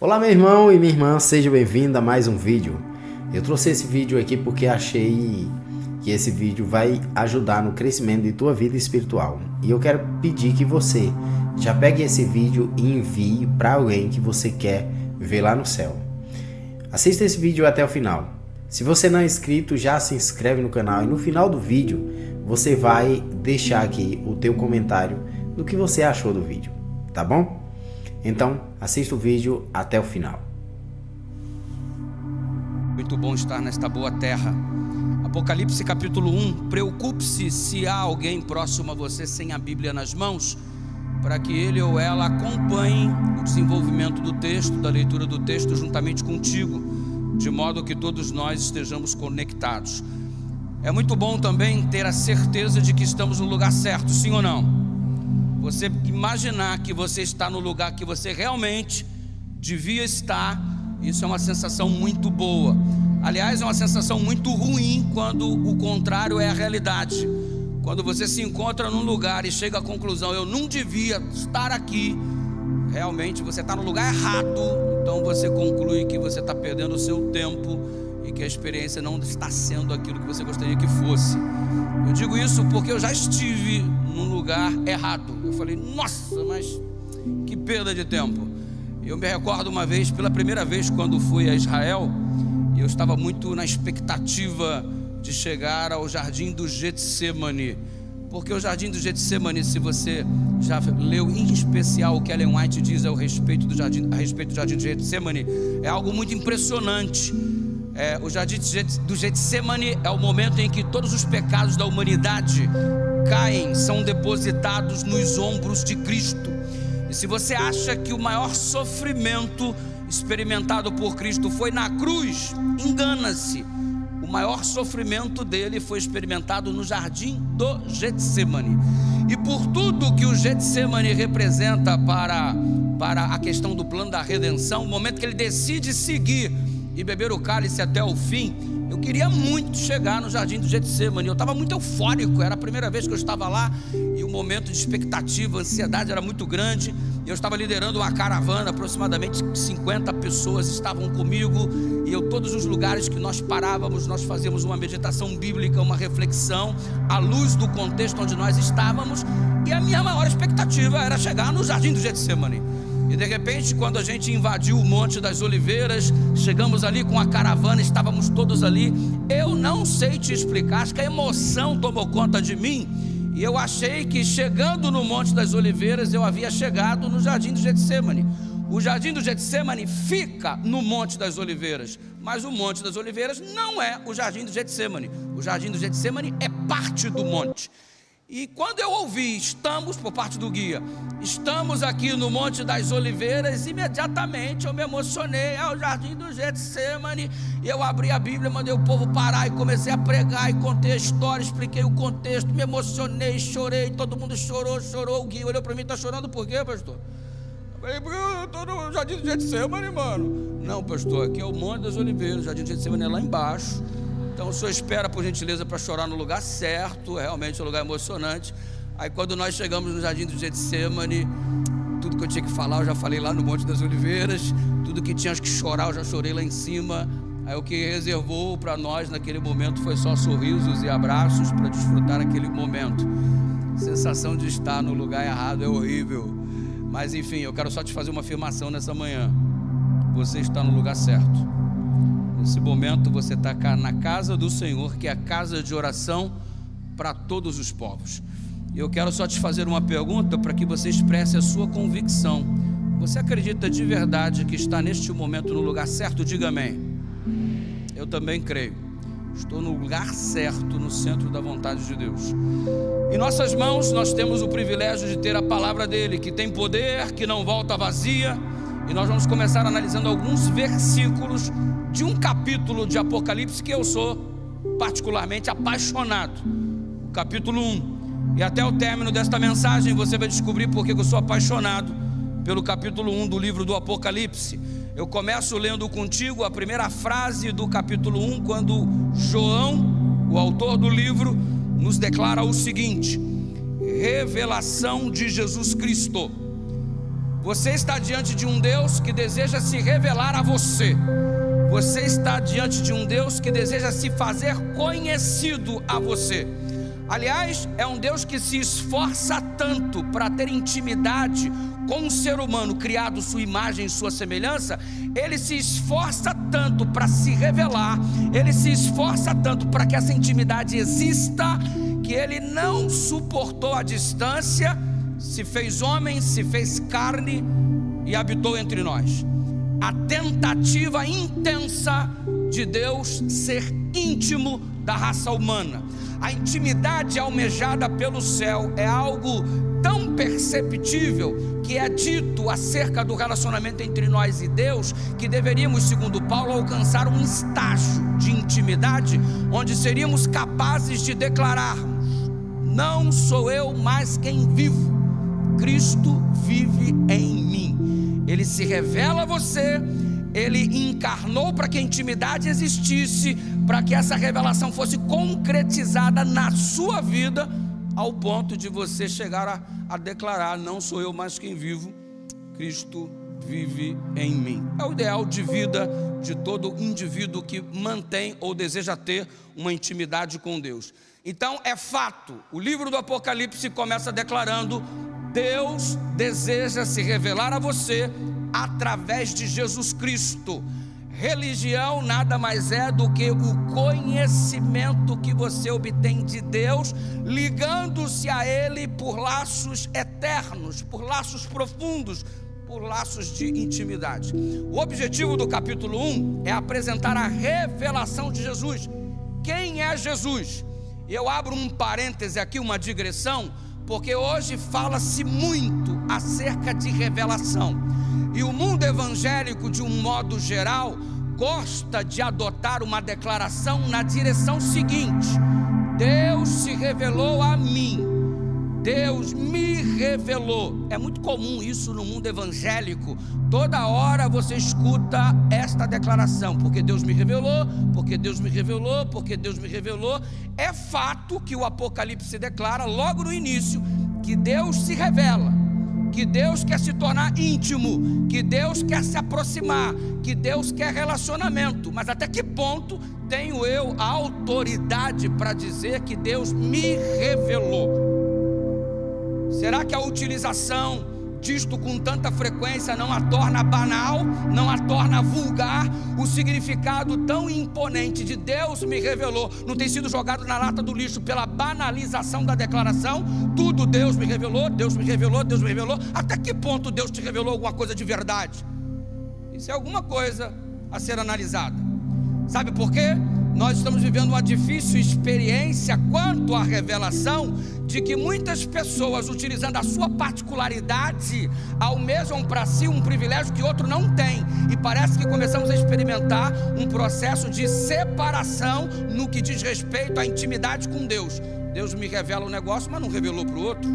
Olá meu irmão e minha irmã, seja bem-vindo a mais um vídeo. Eu trouxe esse vídeo aqui porque achei que esse vídeo vai ajudar no crescimento de tua vida espiritual. E eu quero pedir que você já pegue esse vídeo e envie para alguém que você quer ver lá no céu. Assista esse vídeo até o final. Se você não é inscrito, já se inscreve no canal e no final do vídeo você vai deixar aqui o teu comentário do que você achou do vídeo, tá bom? Então, assista o vídeo até o final. Muito bom estar nesta boa terra. Apocalipse capítulo 1. Preocupe-se se há alguém próximo a você sem a Bíblia nas mãos, para que ele ou ela acompanhe o desenvolvimento do texto, da leitura do texto juntamente contigo, de modo que todos nós estejamos conectados. É muito bom também ter a certeza de que estamos no lugar certo, sim ou não? Você imaginar que você está no lugar que você realmente devia estar, isso é uma sensação muito boa. Aliás, é uma sensação muito ruim quando o contrário é a realidade. Quando você se encontra num lugar e chega à conclusão, eu não devia estar aqui, realmente você está no lugar errado. Então você conclui que você está perdendo o seu tempo e que a experiência não está sendo aquilo que você gostaria que fosse. Eu digo isso porque eu já estive num lugar errado. Eu falei, nossa, mas que perda de tempo. Eu me recordo uma vez, pela primeira vez quando fui a Israel, eu estava muito na expectativa de chegar ao Jardim do Getsemane, porque o Jardim do Getsemane, se você já leu em especial o que Ellen White diz a respeito do Jardim do Getsemane, é algo muito impressionante. O Jardim do Getsemane é o momento em que todos os pecados da humanidade caem, são depositados nos ombros de Cristo. E se você acha que o maior sofrimento experimentado por Cristo foi na cruz, engana-se. O maior sofrimento dele foi experimentado no Jardim do Getsemane. E por tudo que o Getsemane representa para a questão do plano da redenção, o momento que ele decide seguir e beber o cálice até o fim, eu queria muito chegar no Jardim do Getsemane. Eu estava muito eufórico, era a primeira vez que eu estava lá, e o momento de expectativa, a ansiedade era muito grande. Eu estava liderando uma caravana, aproximadamente 50 pessoas estavam comigo, e todos os lugares que nós parávamos, nós fazíamos uma meditação bíblica, uma reflexão, à luz do contexto onde nós estávamos, e a minha maior expectativa era chegar no Jardim do Getsemane. E de repente, quando a gente invadiu o Monte das Oliveiras, chegamos ali com a caravana, estávamos todos ali. Eu não sei te explicar, acho que a emoção tomou conta de mim, e eu achei que chegando no Monte das Oliveiras, eu havia chegado no Jardim do Getsemane. O Jardim do Getsemane fica no Monte das Oliveiras, mas o Monte das Oliveiras não é o Jardim do Getsemane. O Jardim do Getsemane é parte do monte. E quando eu ouvi, estamos, por parte do guia, estamos aqui no Monte das Oliveiras, imediatamente eu me emocionei. É o Jardim do Getsemane. E eu abri a Bíblia, mandei o povo parar e comecei a pregar e contei a história, expliquei o contexto, me emocionei, chorei, todo mundo chorou. O guia olhou para mim, está chorando por quê, pastor? Eu falei, porque eu estou no Jardim do Getsemane, mano. Não, pastor, aqui é o Monte das Oliveiras, o Jardim do Getsemane é lá embaixo. Então o senhor espera, por gentileza, para chorar no lugar certo. Realmente é um lugar emocionante. Aí quando nós chegamos no Jardim do Getsemane, tudo que eu tinha que falar eu já falei lá no Monte das Oliveiras, tudo que tinha que chorar eu já chorei lá em cima. Aí o que reservou para nós naquele momento foi só sorrisos e abraços para desfrutar aquele momento. A sensação de estar no lugar errado é horrível, mas enfim, eu quero só te fazer uma afirmação nessa manhã: você está no lugar certo. Nesse momento você está na casa do Senhor, que é a casa de oração para todos os povos. E eu quero só te fazer uma pergunta para que você expresse a sua convicção. Você acredita de verdade que está neste momento no lugar certo? Diga amém. Eu também creio. Estou no lugar certo, no centro da vontade de Deus. Em nossas mãos nós temos o privilégio de ter a palavra dele, que tem poder, que não volta vazia. E nós vamos começar analisando alguns versículos de um capítulo de Apocalipse que eu sou particularmente apaixonado, o capítulo 1. E até o término desta mensagem você vai descobrir porque eu sou apaixonado pelo capítulo 1 do livro do Apocalipse. Eu começo lendo contigo a primeira frase do capítulo 1, quando João, o autor do livro, nos declara o seguinte: revelação de Jesus Cristo, Você está diante de um Deus que deseja se revelar a você. Você está diante de um Deus que deseja se fazer conhecido a você. Aliás, é um Deus que se esforça tanto para ter intimidade com um ser humano criado sua imagem e sua semelhança. Ele se esforça tanto para se revelar, ele se esforça tanto para que essa intimidade exista, que ele não suportou a distância, se fez homem, se fez carne e habitou entre nós. A tentativa intensa de Deus ser íntimo da raça humana. A intimidade almejada pelo céu é algo tão perceptível que é dito acerca do relacionamento entre nós e Deus, que deveríamos, segundo Paulo, alcançar um estágio de intimidade onde seríamos capazes de declararmos: não sou eu mais quem vivo, Cristo vive em mim. Ele se revela a você, ele encarnou para que a intimidade existisse, para que essa revelação fosse concretizada na sua vida, ao ponto de você chegar a declarar: não sou eu mais quem vivo, Cristo vive em mim. É o ideal de vida de todo indivíduo que mantém ou deseja ter uma intimidade com Deus. Então é fato, o livro do Apocalipse começa declarando: Deus deseja se revelar a você através de Jesus Cristo. Religião nada mais é do que o conhecimento que você obtém de Deus, ligando-se a Ele por laços eternos, por laços profundos, por laços de intimidade. O objetivo do capítulo 1 é apresentar a revelação de Jesus. Quem é Jesus? Eu abro um parêntese aqui, uma digressão, porque hoje fala-se muito acerca de revelação. E o mundo evangélico, de um modo geral, gosta de adotar uma declaração na direção seguinte: Deus se revelou a mim, Deus me revelou. É muito comum isso no mundo evangélico. Toda hora você escuta esta declaração: porque Deus me revelou, porque Deus me revelou, porque Deus me revelou. É fato que o Apocalipse declara logo no início que Deus se revela, que Deus quer se tornar íntimo, que Deus quer se aproximar, que Deus quer relacionamento. Mas até que ponto tenho eu a autoridade para dizer que Deus me revelou? Será que a utilização disto com tanta frequência não a torna banal, não a torna vulgar? O significado tão imponente de Deus me revelou não tem sido jogado na lata do lixo pela banalização da declaração? Tudo Deus me revelou, Deus me revelou, Deus me revelou. Até que ponto Deus te revelou alguma coisa de verdade? Isso é alguma coisa a ser analisada. Sabe por quê? Nós estamos vivendo uma difícil experiência quanto à revelação, de que muitas pessoas, utilizando a sua particularidade, almejam para si um privilégio que outro não tem. E parece que começamos a experimentar um processo de separação no que diz respeito à intimidade com Deus. Deus me revela um negócio, mas não revelou para o outro.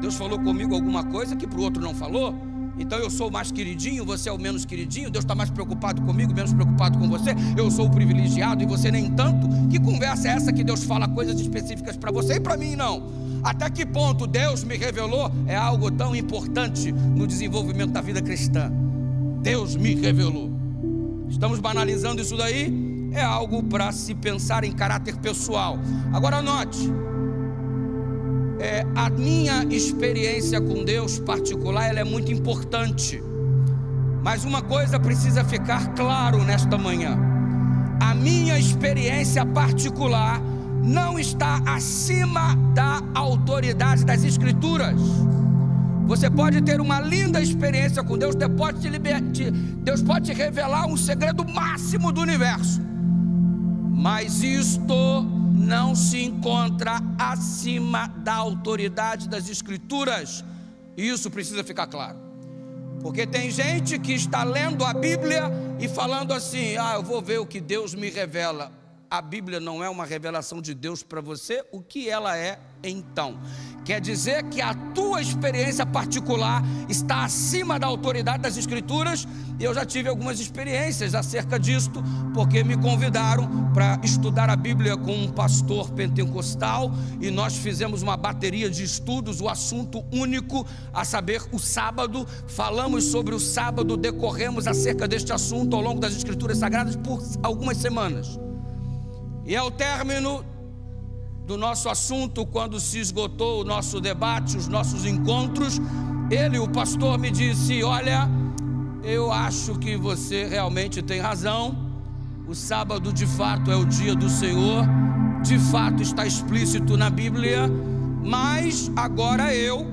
Deus falou comigo alguma coisa que para o outro não falou. Então eu sou o mais queridinho, você é o menos queridinho. Deus está mais preocupado comigo, menos preocupado com você. Eu sou o privilegiado e você nem tanto. Que conversa é essa que Deus fala coisas específicas para você e para mim não? Até que ponto Deus me revelou é algo tão importante no desenvolvimento da vida cristã. Deus me revelou. Estamos banalizando isso daí? É algo para se pensar em caráter pessoal. Agora note, a minha experiência com Deus particular, ela é muito importante. Mas uma coisa precisa ficar claro nesta manhã: a minha experiência particular não está acima da autoridade das Escrituras. Você pode ter uma linda experiência com Deus, Deus pode te revelar um segredo máximo do universo, mas isto não se encontra acima da autoridade das Escrituras. Isso precisa ficar claro, porque tem gente que está lendo a Bíblia e falando assim: eu vou ver o que Deus me revela. a Bíblia não é uma revelação de Deus para você, o que ela é então? Quer dizer que a tua experiência particular está acima da autoridade das Escrituras? Eu já tive algumas experiências acerca disto, porque me convidaram para estudar a Bíblia com um pastor pentecostal, e nós fizemos uma bateria de estudos, o assunto único, a saber, o sábado. Falamos sobre o sábado, decorremos acerca deste assunto ao longo das Escrituras Sagradas por algumas semanas. E ao término do nosso assunto, quando se esgotou o nosso debate, os nossos encontros, o pastor me disse: olha, eu acho que você realmente tem razão, o sábado de fato é o dia do Senhor, de fato está explícito na Bíblia, mas agora eu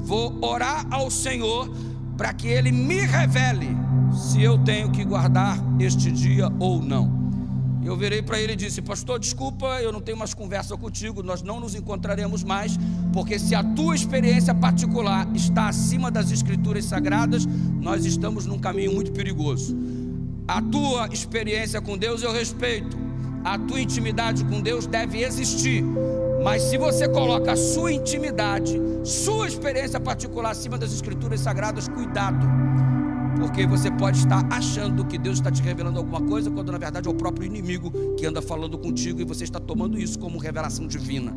vou orar ao Senhor para que Ele me revele se eu tenho que guardar este dia ou não. Eu virei para ele e disse: pastor, desculpa, eu não tenho mais conversa contigo, nós não nos encontraremos mais, porque se a tua experiência particular está acima das Escrituras Sagradas, nós estamos num caminho muito perigoso. A tua experiência com Deus eu respeito, a tua intimidade com Deus deve existir, mas se você coloca a sua intimidade, sua experiência particular acima das Escrituras Sagradas, cuidado, porque você pode estar achando que Deus está te revelando alguma coisa, quando na verdade é o próprio inimigo que anda falando contigo, e você está tomando isso como revelação divina.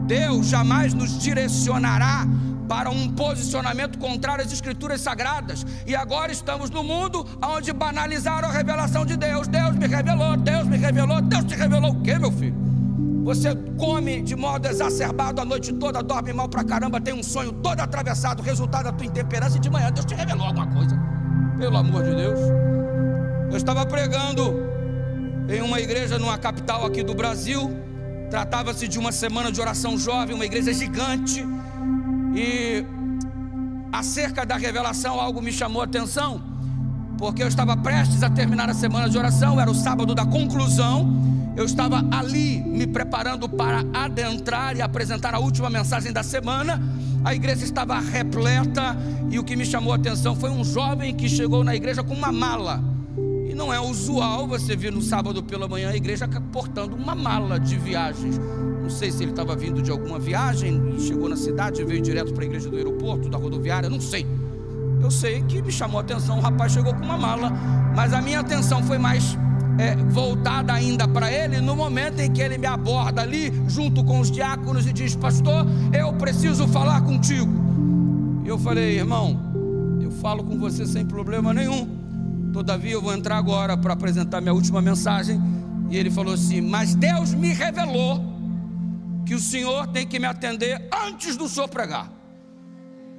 Deus jamais nos direcionará para um posicionamento contrário às Escrituras Sagradas, e agora estamos no mundo onde banalizaram a revelação de Deus. Deus me revelou, Deus me revelou. Deus te revelou o quê, meu filho? Você come de modo exacerbado a noite toda, dorme mal pra caramba, tem um sonho todo atravessado, resultado da tua intemperância, e de manhã Deus te revelou alguma coisa. Pelo amor de Deus. Eu estava pregando em uma igreja numa capital aqui do Brasil. Tratava-se de uma semana de oração jovem, uma igreja gigante, e acerca da revelação algo me chamou a atenção, porque eu estava prestes a terminar a semana de oração, era o sábado da conclusão. Eu estava ali me preparando para adentrar e apresentar a última mensagem da semana. A igreja estava repleta, e o que me chamou a atenção foi um jovem que chegou na igreja com uma mala. E não é usual você vir no sábado pela manhã a igreja portando uma mala de viagens. Não sei se ele estava vindo de alguma viagem e chegou na cidade e veio direto para a igreja do aeroporto, da rodoviária, não sei. Eu sei que me chamou a atenção, o rapaz chegou com uma mala, mas a minha atenção foi mais voltada ainda para ele no momento em que ele me aborda ali junto com os diáconos e diz: pastor, eu preciso falar contigo. Eu falei: irmão, eu falo com você sem problema nenhum, todavia eu vou entrar agora para apresentar minha última mensagem. E ele falou assim: mas Deus me revelou que o senhor tem que me atender antes do senhor pregar.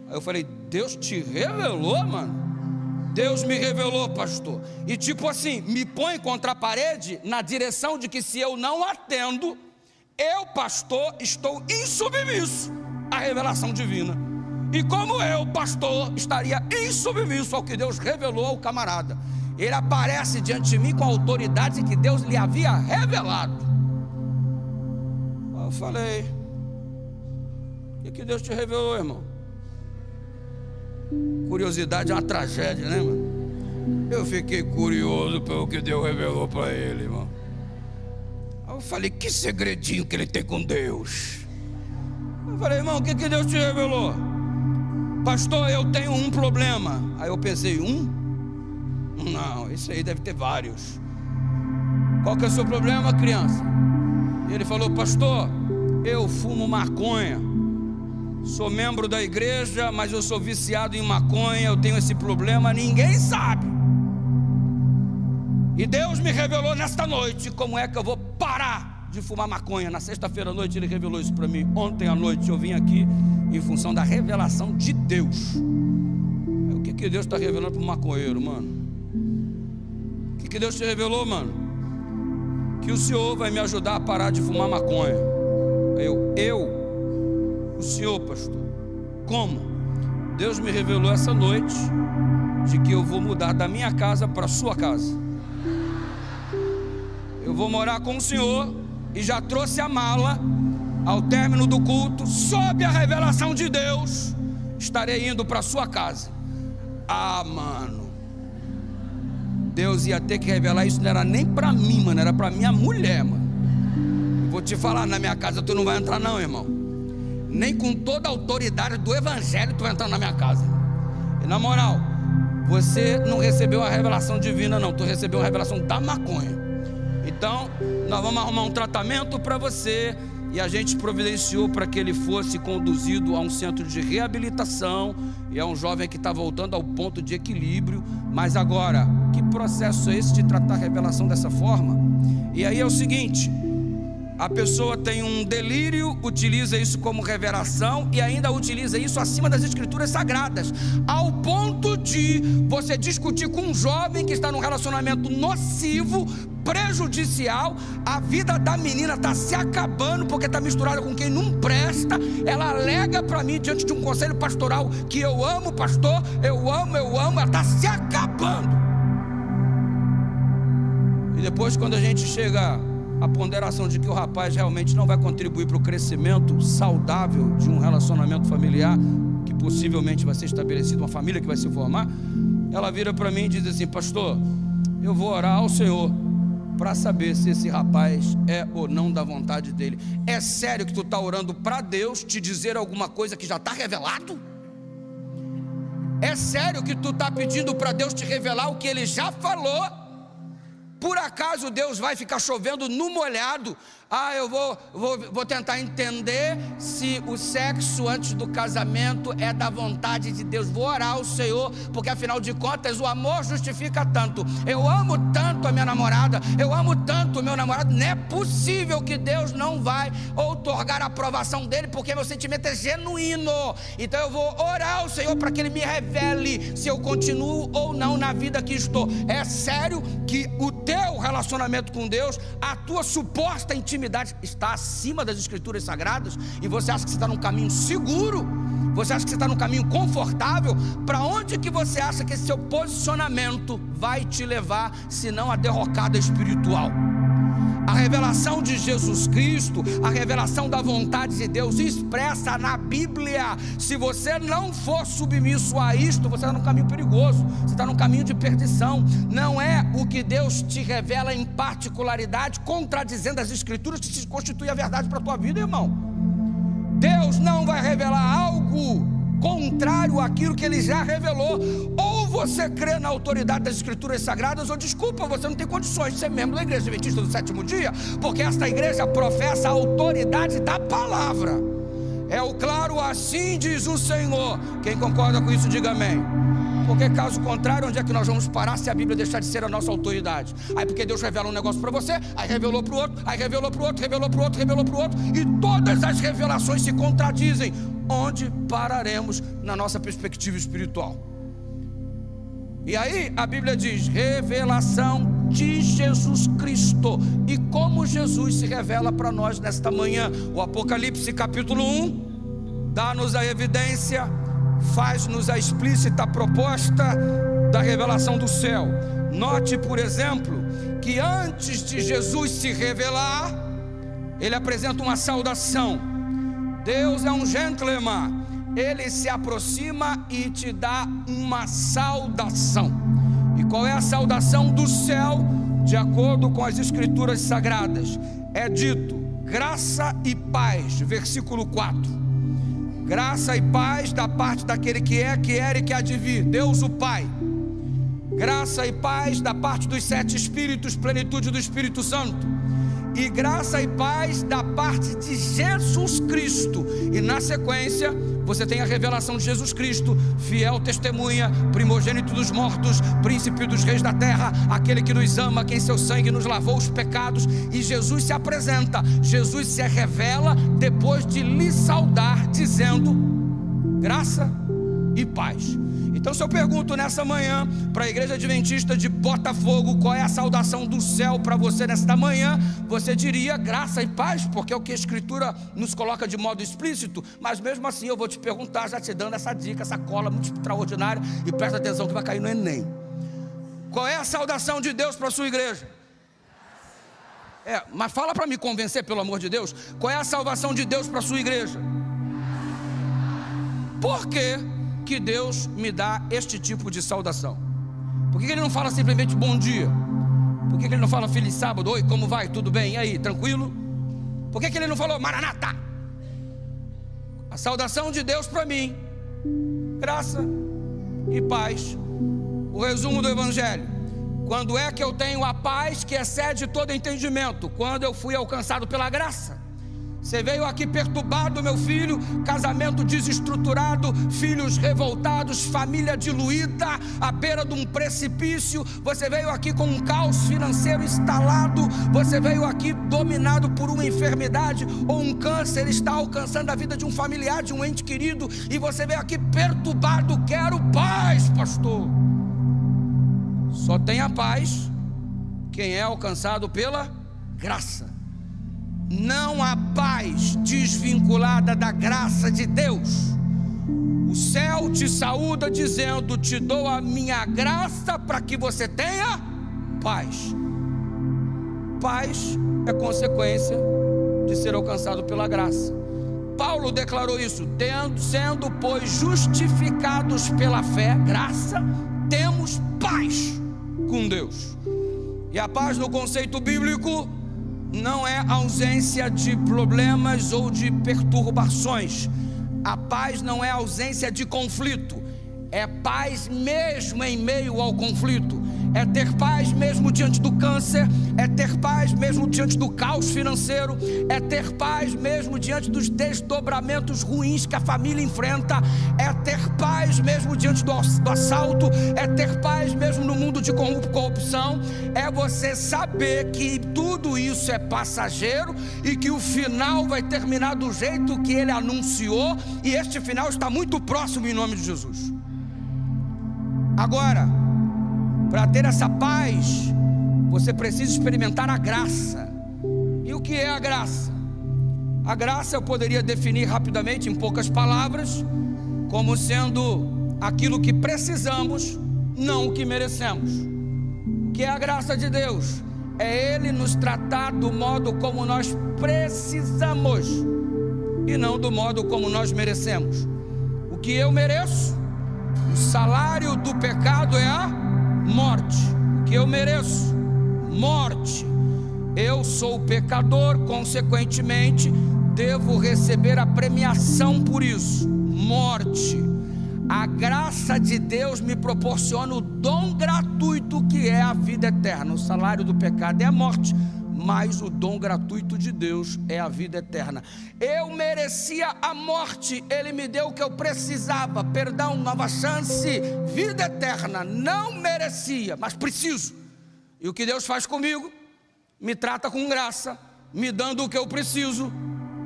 Aí eu falei: Deus te revelou, mano? Deus me revelou, pastor. E tipo assim, me põe contra a parede na direção de que se eu não atendo, eu, pastor, estou insubmisso à revelação divina. E como eu, pastor, estaria insubmisso ao que Deus revelou ao camarada? Ele aparece diante de mim com a autoridade que Deus lhe havia revelado. Eu falei: o que Deus te revelou, irmão? Curiosidade é uma tragédia, né, mano? Eu fiquei curioso pelo que Deus revelou para ele, irmão. Aí eu falei: que segredinho que ele tem com Deus? Eu falei: irmão, o que Deus te revelou? Pastor, eu tenho um problema. Aí eu pensei: não, isso aí deve ter vários. Qual que é o seu problema, criança? E ele falou: pastor, eu fumo maconha. Sou membro da igreja, mas eu sou viciado em maconha, eu tenho esse problema, ninguém sabe. E Deus me revelou nesta noite como é que eu vou parar de fumar maconha. Na sexta-feira à noite Ele revelou isso para mim. Ontem à noite eu vim aqui em função da revelação de Deus. O que Deus está revelando para o maconheiro, mano? O que Deus te revelou, mano? Que o Senhor vai me ajudar a parar de fumar maconha. O Senhor, pastor, como? Deus me revelou essa noite de que eu vou mudar da minha casa para a sua casa. Eu vou morar com o Senhor e já trouxe a mala. Ao término do culto, sob a revelação de Deus, estarei indo para a sua casa. Ah, mano, Deus ia ter que revelar isso, não era nem para mim, mano, era para minha mulher, mano. Vou te falar, na minha casa tu não vai entrar não, irmão. Nem com toda a autoridade do evangelho tu vai entrar na minha casa. E na moral, você não recebeu a revelação divina não, tu recebeu a revelação da maconha. Então, nós vamos arrumar um tratamento para você. E a gente providenciou para que ele fosse conduzido a um centro de reabilitação. E é um jovem que está voltando ao ponto de equilíbrio. Mas agora, que processo é esse de tratar a revelação dessa forma? E aí é o seguinte: a pessoa tem um delírio, utiliza isso como revelação e ainda utiliza isso acima das escrituras sagradas, ao ponto de você discutir com um jovem que está num relacionamento nocivo, prejudicial. A vida da menina está se acabando porque está misturada com quem não presta. Ela alega para mim diante de um conselho pastoral que eu amo, pastor, eu amo, ela está se acabando. E depois, quando a gente chega a ponderação de que o rapaz realmente não vai contribuir para o crescimento saudável de um relacionamento familiar que possivelmente vai ser estabelecido, uma família que vai se formar, ela vira para mim e diz assim: pastor, eu vou orar ao Senhor para saber se esse rapaz é ou não da vontade dele. É sério que tu está orando para Deus te dizer alguma coisa que já está revelado? É sério que tu está pedindo para Deus te revelar o que Ele já falou? Por acaso Deus vai ficar chovendo no molhado? Eu vou tentar entender se o sexo antes do casamento é da vontade de Deus. Vou orar ao Senhor, porque afinal de contas o amor justifica tanto. Eu amo tanto a minha namorada, eu amo tanto o meu namorado. Não é possível que Deus não vai outorgar a aprovação dele, porque meu sentimento é genuíno. Então eu vou orar ao Senhor para que Ele me revele se eu continuo ou não na vida que estou. É sério que o teu relacionamento com Deus, a tua suposta intimidade está acima das escrituras sagradas, e você acha que você está num caminho seguro? Você acha que você está num caminho confortável? Para onde que você acha que esse seu posicionamento vai te levar, se não a derrocada espiritual? A revelação de Jesus Cristo, a revelação da vontade de Deus expressa na Bíblia. Se você não for submisso a isto, você está num caminho perigoso, você está num caminho de perdição. Não é o que Deus te revela em particularidade, contradizendo as escrituras, que se constitui a verdade para a tua vida, irmão. Deus não vai revelar algo contrário àquilo que Ele já revelou. Ou você crê na autoridade das escrituras sagradas, ou desculpa, você não tem condições de ser membro da Igreja Adventista do Sétimo Dia, porque esta igreja professa a autoridade da palavra. É o claro assim diz o Senhor. Quem concorda com isso, diga amém. Porque caso contrário, onde é que nós vamos parar se a Bíblia deixar de ser a nossa autoridade? Aí porque Deus revela um negócio para você, aí revelou para o outro, aí revelou para o outro, revelou para o outro, revelou para o outro, e todas as revelações se contradizem. Onde pararemos na nossa perspectiva espiritual? E aí a Bíblia diz: revelação de Jesus Cristo. E como Jesus se revela para nós nesta manhã? O Apocalipse capítulo 1 dá-nos a evidência, faz-nos a explícita proposta da revelação do céu. Note, por exemplo, que antes de Jesus se revelar, Ele apresenta uma saudação. Deus é um gentleman, Ele se aproxima e te dá uma saudação. E qual é a saudação do céu? De acordo com as escrituras sagradas, é dito: graça e paz, versículo 4. Graça e paz da parte daquele que é, que era e que há de vir, Deus o Pai. Graça e paz da parte dos 7 Espíritos, plenitude do Espírito Santo. E graça e paz da parte de Jesus Cristo. E na sequência você tem a revelação de Jesus Cristo, fiel testemunha, primogênito dos mortos, príncipe dos reis da terra, aquele que nos ama, quem seu sangue nos lavou os pecados. E Jesus se apresenta, Jesus se revela depois de lhe saudar, dizendo: graça e paz. Então, se eu pergunto nessa manhã para a Igreja Adventista de Botafogo qual é a saudação do céu para você nesta manhã, você diria graça e paz, porque é o que a Escritura nos coloca de modo explícito. Mas mesmo assim eu vou te perguntar, já te dando essa dica, essa cola muito extraordinária, e presta atenção que vai cair no Enem: qual é a saudação de Deus para a sua igreja? Mas fala para me convencer, pelo amor de Deus. Qual é a salvação de Deus para a sua igreja? Por quê que Deus me dá este tipo de saudação? Por que ele não fala simplesmente bom dia? Por que ele não fala feliz sábado? Oi, como vai? Tudo bem? E aí, tranquilo? Por que ele não falou Maranata? A saudação de Deus para mim, graça e paz. O resumo do Evangelho: quando é que eu tenho a paz que excede todo entendimento? Quando eu fui alcançado pela graça. Você veio aqui perturbado, meu filho, casamento desestruturado, filhos revoltados, família diluída, à beira de um precipício. Você veio aqui com um caos financeiro instalado. Você veio aqui dominado por uma enfermidade ou um câncer, está alcançando a vida de um familiar, de um ente querido, e você veio aqui perturbado. Quero paz, pastor. Só tem a paz quem é alcançado pela graça. Não há paz desvinculada da graça de Deus. O céu te saúda dizendo: te dou a minha graça para que você tenha paz. Paz é consequência de ser alcançado pela graça. Paulo declarou isso: sendo pois justificados pela fé, graça, temos paz com Deus. E a paz no conceito bíblico não é ausência de problemas ou de perturbações. A paz não é ausência de conflito. É paz mesmo em meio ao conflito. É ter paz mesmo diante do câncer. É ter paz mesmo diante do caos financeiro. É ter paz mesmo diante dos desdobramentos ruins que a família enfrenta. É ter paz mesmo diante do assalto. É ter paz mesmo no mundo de corrupção. É você saber que tudo isso é passageiro e que o final vai terminar do jeito que ele anunciou, e este final está muito próximo, em nome de Jesus. Agora, para ter essa paz, você precisa experimentar a graça. E o que é a graça? A graça eu poderia definir rapidamente, em poucas palavras, como sendo aquilo que precisamos, não o que merecemos. O que é a graça de Deus? É Ele nos tratar do modo como nós precisamos e não do modo como nós merecemos. O que eu mereço? O salário do pecado é a morte. O que eu mereço? Morte. Eu sou pecador, consequentemente devo receber a premiação por isso: morte. A graça de Deus me proporciona o dom gratuito que é a vida eterna. O salário do pecado é a morte, mas o dom gratuito de Deus é a vida eterna. Eu merecia a morte, Ele me deu o que eu precisava: perdão, nova chance, vida eterna. Não merecia, mas preciso. E o que Deus faz comigo? Me trata com graça, me dando o que eu preciso,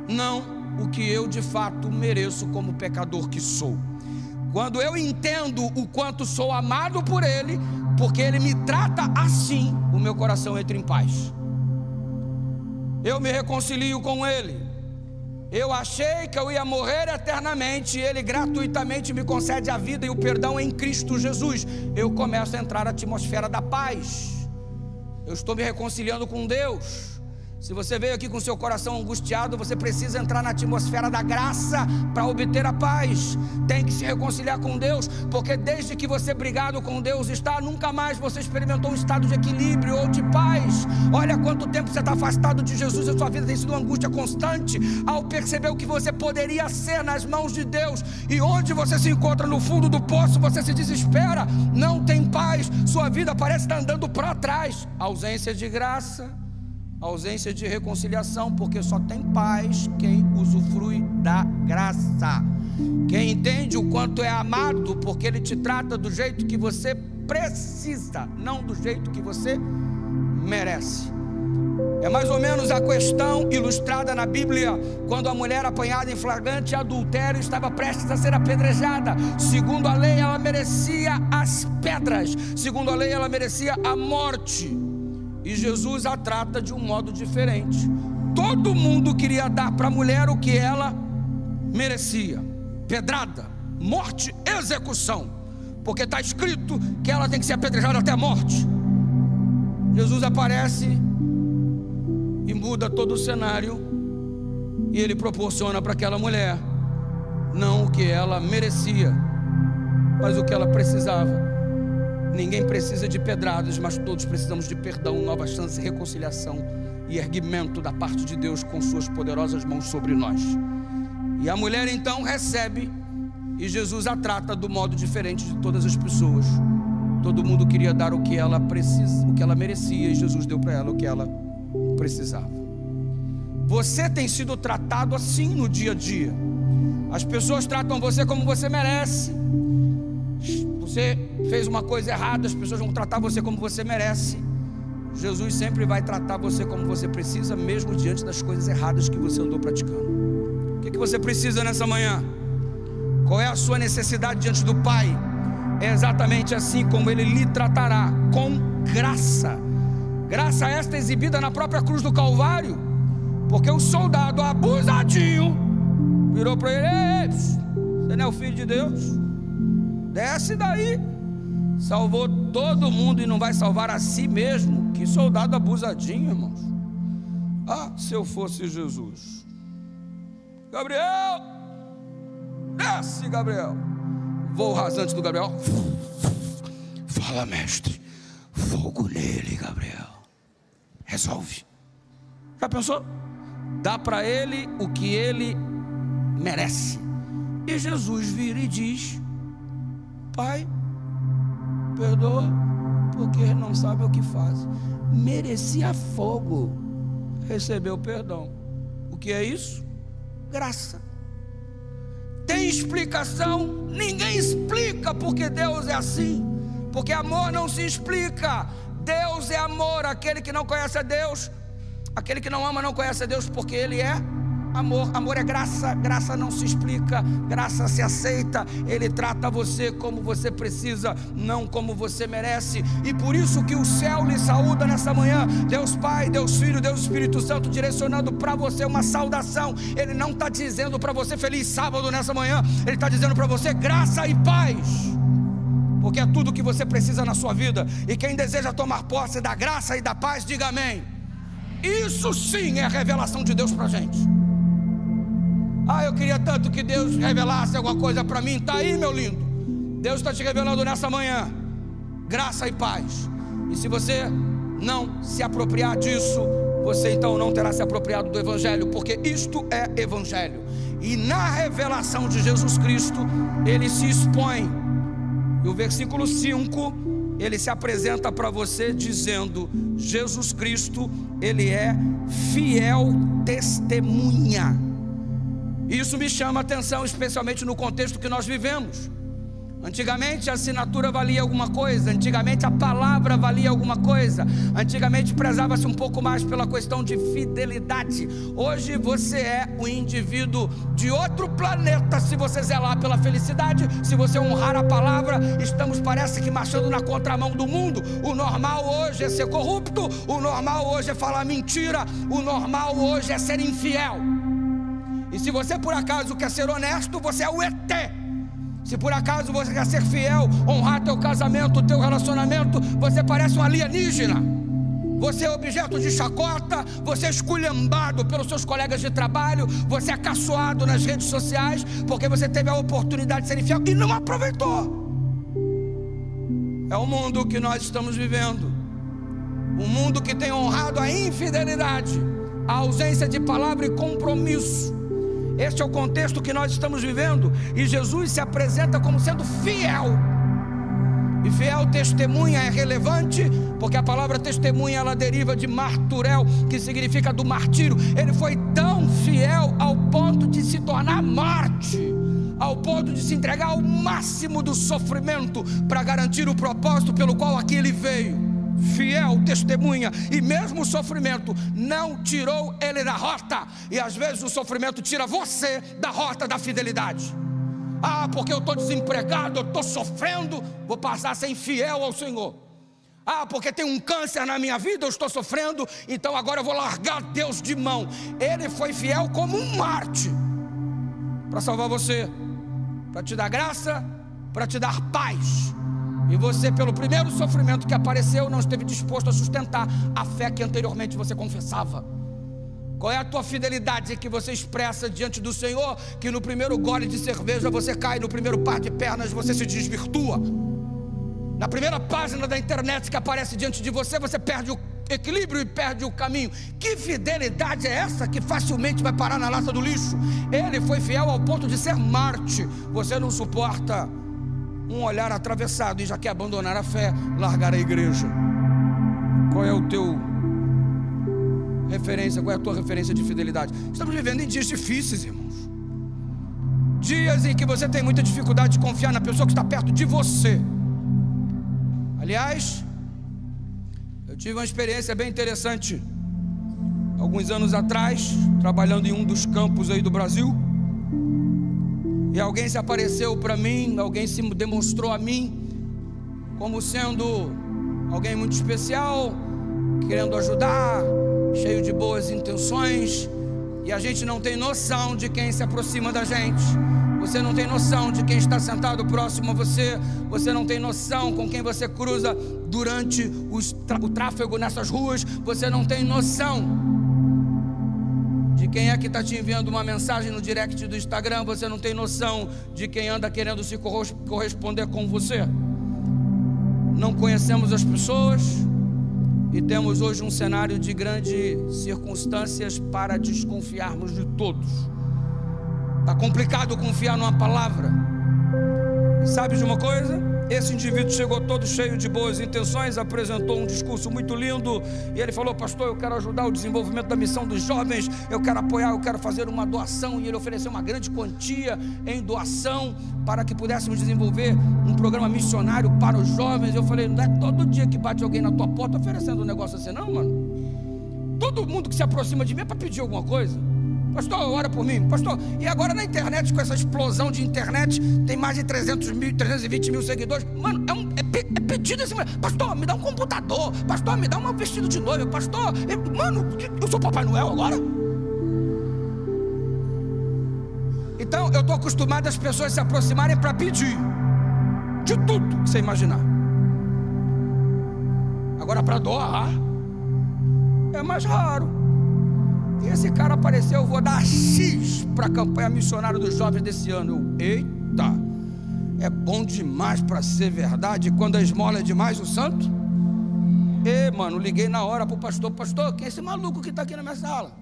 não o que eu de fato mereço como pecador que sou. Quando eu entendo o quanto sou amado por Ele, porque Ele me trata assim, o meu coração entra em paz. Eu me reconcilio com Ele. Eu achei que eu ia morrer eternamente, e Ele gratuitamente me concede a vida e o perdão em Cristo Jesus. Eu começo a entrar na atmosfera da paz. Eu estou me reconciliando com Deus. Se você veio aqui com seu coração angustiado, você precisa entrar na atmosfera da graça para obter a paz. Tem que se reconciliar com Deus, porque desde que você brigado com Deus está, nunca mais você experimentou um estado de equilíbrio ou de paz. Olha quanto tempo você está afastado de Jesus, a sua vida tem sido uma angústia constante. Ao perceber o que você poderia ser nas mãos de Deus, e onde você se encontra no fundo do poço, você se desespera, não tem paz, sua vida parece estar andando para trás. Ausência de graça, ausência de reconciliação, porque só tem paz quem usufrui da graça. Quem entende o quanto é amado, porque Ele te trata do jeito que você precisa, não do jeito que você merece. É mais ou menos a questão ilustrada na Bíblia, quando a mulher apanhada em flagrante adultério estava prestes a ser apedrejada. Segundo a lei, ela merecia as pedras. Segundo a lei, ela merecia a morte. E Jesus a trata de um modo diferente. Todo mundo queria dar para a mulher o que ela merecia: pedrada, morte, execução, porque está escrito que ela tem que ser apedrejada até a morte. Jesus aparece e muda todo o cenário, e Ele proporciona para aquela mulher não o que ela merecia, mas o que ela precisava. Ninguém precisa de pedradas, mas todos precisamos de perdão, nova chance, reconciliação e erguimento da parte de Deus com suas poderosas mãos sobre nós. E a mulher então recebe, e Jesus a trata do modo diferente de todas as pessoas. Todo mundo queria dar o que ela merecia, e Jesus deu para ela o que ela precisava. Você tem sido tratado assim no dia a dia. As pessoas tratam você como você merece. Você fez uma coisa errada, as pessoas vão tratar você como você merece. Jesus sempre vai tratar você como você precisa, mesmo diante das coisas erradas que você andou praticando. O que você precisa nessa manhã? Qual é a sua necessidade diante do Pai? É exatamente assim como Ele lhe tratará, com graça. Graça esta exibida na própria cruz do Calvário, porque o soldado abusadinho virou para ele: ei, você não é o filho de Deus? Desce daí. Salvou todo mundo e não vai salvar a si mesmo. Que soldado abusadinho, irmãos. Ah, se eu fosse Jesus. Gabriel, desce, Gabriel. Voo rasante do Gabriel. Fala, mestre. Fogo nele, Gabriel. Resolve. Já pensou? Dá para ele o que ele merece. E Jesus vira e diz: Pai, perdoa, porque não sabe o que faz. Merecia fogo, recebeu perdão. O que é isso? Graça. Tem explicação? Ninguém explica porque Deus é assim. Porque amor não se explica. Deus é amor. Aquele que não conhece a Deus, aquele que não ama não conhece a Deus, porque Ele é amor. Amor é graça. Graça não se explica, graça se aceita. Ele trata você como você precisa, não como você merece. E por isso que o céu lhe saúda nessa manhã. Deus Pai, Deus Filho, Deus Espírito Santo direcionando para você uma saudação. Ele não está dizendo para você feliz sábado nessa manhã. Ele está dizendo para você graça e paz, porque é tudo que você precisa na sua vida. E quem deseja tomar posse da graça e da paz, diga amém. Isso sim é a revelação de Deus para a gente. Ah, eu queria tanto que Deus revelasse alguma coisa para mim. Está aí, meu lindo. Deus está te revelando nessa manhã graça e paz. E se você não se apropriar disso, você então não terá se apropriado do Evangelho, porque isto é Evangelho. E na revelação de Jesus Cristo, Ele se expõe. E o versículo 5, Ele se apresenta para você dizendo: Jesus Cristo, Ele é fiel testemunha. Isso me chama a atenção, especialmente no contexto que nós vivemos. Antigamente a assinatura valia alguma coisa, antigamente a palavra valia alguma coisa, antigamente prezava-se um pouco mais pela questão de fidelidade. Hoje você é um indivíduo de outro planeta se você zelar pela felicidade, se você honrar a palavra. Estamos, parece que, marchando na contramão do mundo. O normal hoje é ser corrupto, o normal hoje é falar mentira, o normal hoje é ser infiel. E se você por acaso quer ser honesto, você é o ET. Se por acaso você quer ser fiel, honrar teu casamento, teu relacionamento, você parece um alienígena. Você é objeto de chacota, você é esculhambado pelos seus colegas de trabalho, você é caçoado nas redes sociais, porque você teve a oportunidade de ser infiel e não aproveitou. É o mundo que nós estamos vivendo. Um mundo que tem honrado a infidelidade, a ausência de palavra e compromisso. Este é o contexto que nós estamos vivendo. E Jesus se apresenta como sendo fiel. E fiel testemunha é relevante, porque a palavra testemunha, ela deriva de marturel, que significa do martírio. Ele foi tão fiel ao ponto de se tornar Marte, ao ponto de se entregar ao máximo do sofrimento para garantir o propósito pelo qual aqui ele veio. Fiel testemunha. E mesmo o sofrimento não tirou ele da rota. E às vezes o sofrimento tira você da rota da fidelidade. Ah, porque eu estou desempregado, eu estou sofrendo, vou passar a ser infiel ao Senhor. Ah, porque tem um câncer na minha vida, eu estou sofrendo, então agora eu vou largar Deus de mão. Ele foi fiel como um Marte para salvar você, para te dar graça, para te dar paz. E você, pelo primeiro sofrimento que apareceu, não esteve disposto a sustentar a fé que anteriormente você confessava. Qual é a tua fidelidade que você expressa diante do Senhor, que no primeiro gole de cerveja você cai, no primeiro par de pernas você se desvirtua? Na primeira página da internet que aparece diante de você, você perde o equilíbrio e perde o caminho. Que fidelidade é essa que facilmente vai parar na lata do lixo? Ele foi fiel ao ponto de ser Marte. Você não suporta um olhar atravessado e já quer abandonar a fé, largar a igreja. Qual é o teu referência? Qual é a tua referência de fidelidade? Estamos vivendo em dias difíceis, irmãos. Dias em que você tem muita dificuldade de confiar na pessoa que está perto de você. Aliás, eu tive uma experiência bem interessante alguns anos atrás, trabalhando em um dos campos aí do Brasil, e alguém se apareceu para mim, alguém se demonstrou a mim como sendo alguém muito especial, querendo ajudar, cheio de boas intenções, e a gente não tem noção de quem se aproxima da gente. Você não tem noção de quem está sentado próximo a você. Você não tem noção com quem você cruza durante o tráfego nessas ruas. Você não tem noção de quem é que está te enviando uma mensagem no direct do Instagram. Você não tem noção de quem anda querendo se corresponder com você. Não conhecemos as pessoas e temos hoje um cenário de grandes circunstâncias para desconfiarmos de todos. Está complicado confiar numa palavra. E sabe de uma coisa? Esse indivíduo chegou todo cheio de boas intenções, apresentou um discurso muito lindo, e ele falou: pastor, eu quero ajudar o desenvolvimento da missão dos jovens, eu quero apoiar, eu quero fazer uma doação. E ele ofereceu uma grande quantia em doação para que pudéssemos desenvolver um programa missionário para os jovens. Eu falei: não é todo dia que bate alguém na tua porta oferecendo um negócio assim não, mano. Todo mundo que se aproxima de mim é para pedir alguma coisa. Pastor, ora por mim, pastor. E agora na internet, com essa explosão de internet, tem mais de 320 mil seguidores. Mano, é pedido assim, pastor, me dá um computador. Pastor, me dá um vestido de noiva. Pastor, mano, eu sou Papai Noel agora. Então eu estou acostumado as pessoas se aproximarem para pedir de tudo que você imaginar. Agora para doar é mais raro. E esse cara apareceu: eu vou dar X para a campanha missionária dos jovens desse ano. Eu, eita, é bom demais para ser verdade. Quando a esmola é demais, o santo. E mano, liguei na hora pro pastor: pastor, quem é esse maluco que está aqui na minha sala?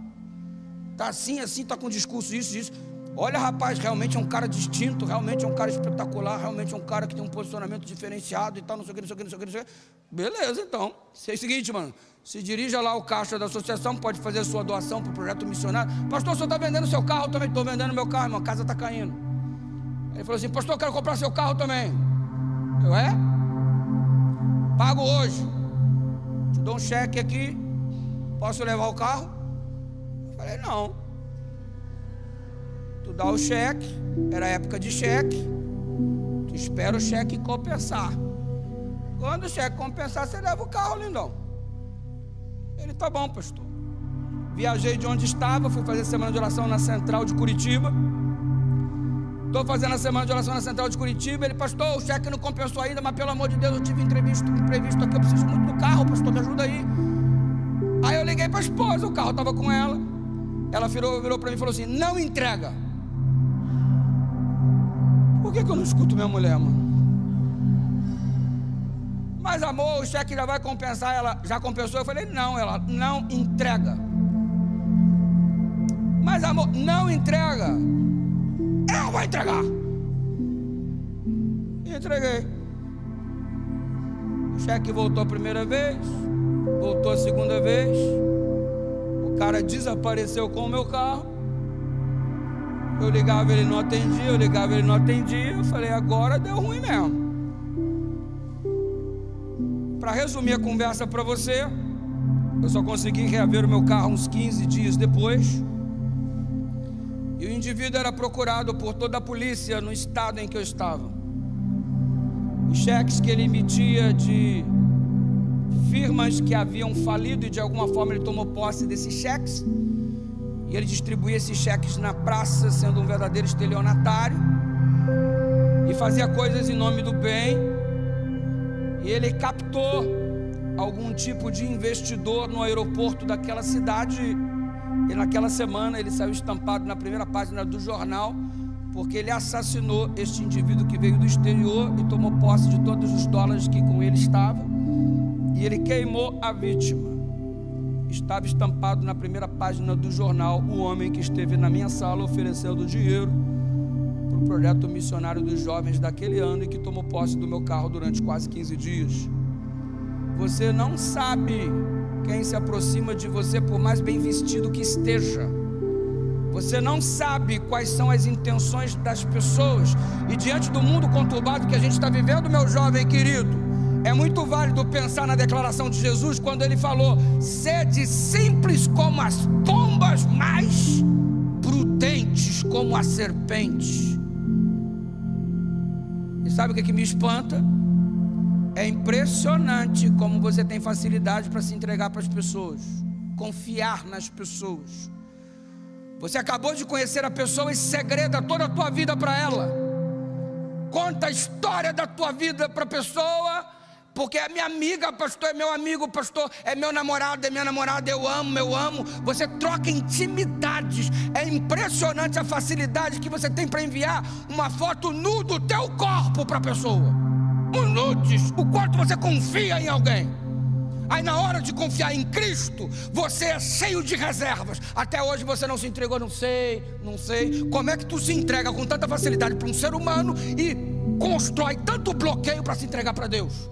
Tá assim, tá com discurso isso. Olha, rapaz, realmente é um cara distinto, realmente é um cara espetacular, realmente é um cara que tem um posicionamento diferenciado e tal, não sei o que. Beleza, então. É o seguinte, mano, se dirija lá ao caixa da associação, pode fazer a sua doação para o projeto missionário. Pastor, o senhor está vendendo seu carro? Eu também estou vendendo meu carro, irmão, a casa está caindo. Ele falou assim: pastor, eu quero comprar seu carro também. Eu, pago hoje. Te dou um cheque aqui, posso levar o carro? Eu falei: não. Tu dá o cheque, era época de cheque, tu espera o cheque compensar. Quando o cheque compensar, você leva o carro, lindão. Ele: tá bom, pastor. Viajei de onde estava, fui fazer semana de oração na Central de Curitiba. Estou fazendo a semana de oração na Central de Curitiba. Ele: pastor, o cheque não compensou ainda, mas pelo amor de Deus, eu tive imprevisto aqui, eu preciso muito do carro, pastor, me ajuda aí. Aí eu liguei para a esposa, o carro estava com ela. Ela virou para mim e falou assim: não entrega. Por que eu não escuto minha mulher, mano? Mas amor, o cheque já vai compensar. Ela: já compensou? Eu falei: não. Ela: não entrega. Mas amor, não entrega. Eu vou entregar. E entreguei. O cheque voltou a primeira vez, voltou a segunda vez. O cara desapareceu com o meu carro. Eu ligava, ele não atendia, Eu falei: agora deu ruim mesmo. Para resumir a conversa para você, eu só consegui reaver o meu carro uns 15 dias depois. E o indivíduo era procurado por toda a polícia no estado em que eu estava. Os cheques que ele emitia de firmas que haviam falido, e de alguma forma ele tomou posse desses cheques. E ele distribuía esses cheques na praça, sendo um verdadeiro estelionatário, e fazia coisas em nome do bem. E ele captou algum tipo de investidor no aeroporto daquela cidade. E naquela semana ele saiu estampado na primeira página do jornal porque ele assassinou este indivíduo que veio do exterior e tomou posse de todos os dólares que com ele estavam, e ele queimou a vítima. Estava estampado na primeira página do jornal o homem que esteve na minha sala oferecendo dinheiro para o projeto missionário dos jovens daquele ano e que tomou posse do meu carro durante quase 15 dias. Você não sabe quem se aproxima de você, por mais bem vestido que esteja. Você não sabe quais são as intenções das pessoas. E diante do mundo conturbado que a gente está vivendo, meu jovem querido, é muito válido pensar na declaração de Jesus quando ele falou: sede simples como as pombas, mas prudentes como a serpente. E sabe o que me espanta? É impressionante como você tem facilidade para se entregar para as pessoas, confiar nas pessoas. Você acabou de conhecer a pessoa e segreda toda a tua vida para ela. Conta a história da tua vida para a pessoa, porque é minha amiga, pastor, é meu amigo, pastor, é meu namorado, é minha namorada, eu amo. Você troca intimidades. É impressionante a facilidade que você tem para enviar uma foto nu do teu corpo para a pessoa. Um nudes, o quanto você confia em alguém. Aí na hora de confiar em Cristo, você é cheio de reservas. Até hoje você não se entregou, não sei. Como é que tu se entrega com tanta facilidade para um ser humano e constrói tanto bloqueio para se entregar para Deus?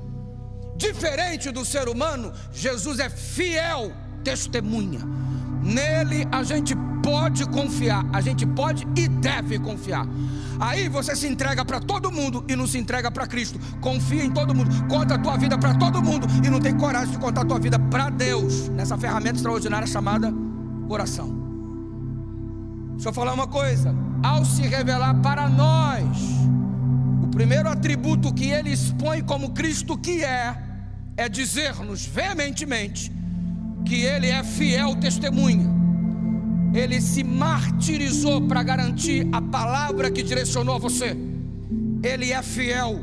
Diferente do ser humano, Jesus é fiel testemunha. Nele a gente pode confiar, a gente pode e deve confiar. Aí você se entrega para todo mundo e não se entrega para Cristo. Confia em todo mundo, conta a tua vida para todo mundo e não tem coragem de contar a tua vida para Deus, nessa ferramenta extraordinária chamada oração. Deixa eu falar uma coisa: ao se revelar para nós, o primeiro atributo que ele expõe como Cristo que é dizer-nos veementemente que ele é fiel testemunha. Ele se martirizou para garantir a palavra que direcionou a você. Ele é fiel.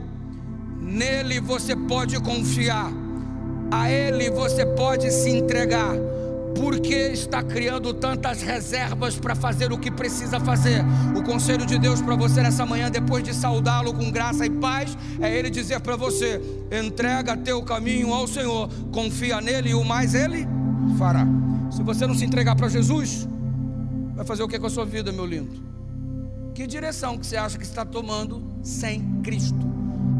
Nele você pode confiar. A ele você pode se entregar. Porque está criando tantas reservas para fazer o que precisa fazer. O conselho de Deus para você nessa manhã, depois de saudá-lo com graça e paz, é ele dizer para você: entrega teu caminho ao Senhor, confia nele e o mais ele fará. Se você não se entregar para Jesus, vai fazer o que com a sua vida, meu lindo? Que direção que você acha que está tomando sem Cristo?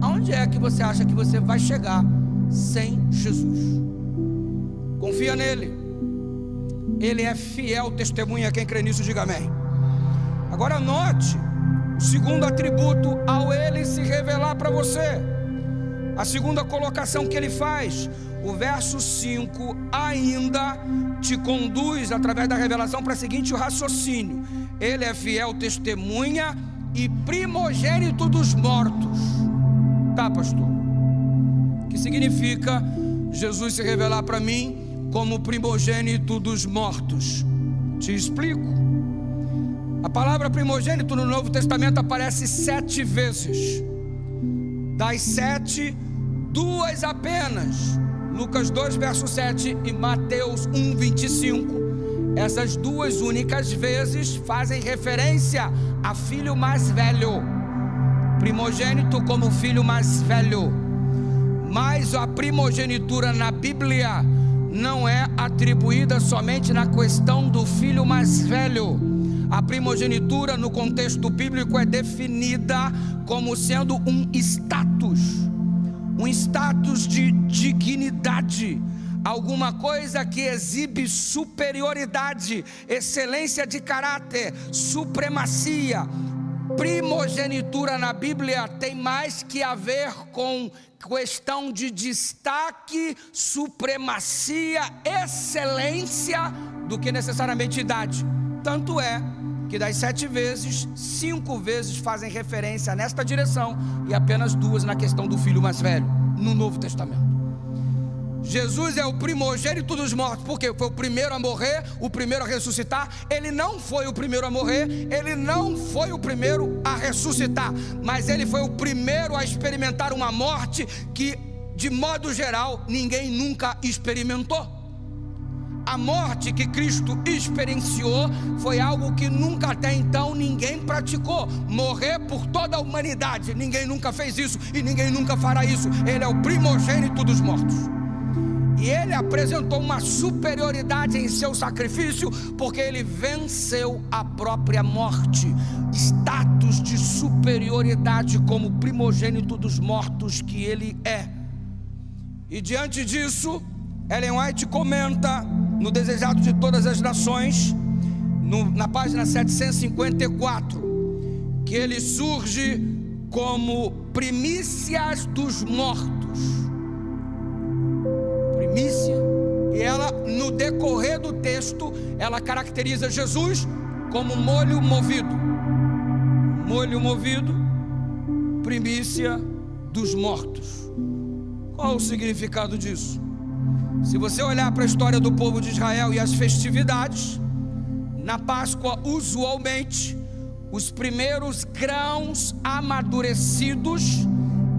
Aonde é que você acha que você vai chegar sem Jesus? Confia nele. Ele é fiel testemunha. Quem crê nisso, diga amém. Agora note o segundo atributo ao ele se revelar para você. A segunda colocação que ele faz, o verso 5 ainda te conduz através da revelação para o seguinte raciocínio: ele é fiel testemunha e primogênito dos mortos. Tá, pastor? Que significa Jesus se revelar para mim como primogênito dos mortos? Te explico. A palavra primogênito no Novo Testamento aparece 7 vezes. Das 7, 2 apenas, Lucas 2 verso 7 e Mateus 1 25. Essas 2 únicas vezes fazem referência a filho mais velho, primogênito como filho mais velho. Mas a primogenitura na Bíblia não é atribuída somente na questão do filho mais velho. A primogenitura no contexto bíblico é definida como sendo um status de dignidade, alguma coisa que exibe superioridade, excelência de caráter, supremacia. Primogenitura na Bíblia tem mais que a ver com questão de destaque, supremacia, excelência, do que necessariamente idade. Tanto é que das 7 vezes, 5 vezes fazem referência nesta direção e apenas 2 na questão do filho mais velho, no Novo Testamento. Jesus é o primogênito dos mortos, porque foi o primeiro a morrer, o primeiro a ressuscitar. Ele não foi o primeiro a morrer, ele não foi o primeiro a ressuscitar, mas ele foi o primeiro a experimentar uma morte que, de modo geral, ninguém nunca experimentou. A morte que Cristo experienciou foi algo que nunca até então ninguém praticou. Morrer por toda a humanidade, ninguém nunca fez isso e ninguém nunca fará isso. Ele é o primogênito dos mortos. E ele apresentou uma superioridade em seu sacrifício, porque ele venceu a própria morte. Status de superioridade como primogênito dos mortos que ele é. E diante disso, Ellen White comenta no Desejado de Todas as Nações, na página 754, que ele surge como primícias dos mortos. Primícia. E ela, no decorrer do texto, ela caracteriza Jesus como molho movido. Molho movido, primícia dos mortos. Qual o significado disso? Se você olhar para a história do povo de Israel e as festividades, na Páscoa, usualmente, os primeiros grãos amadurecidos,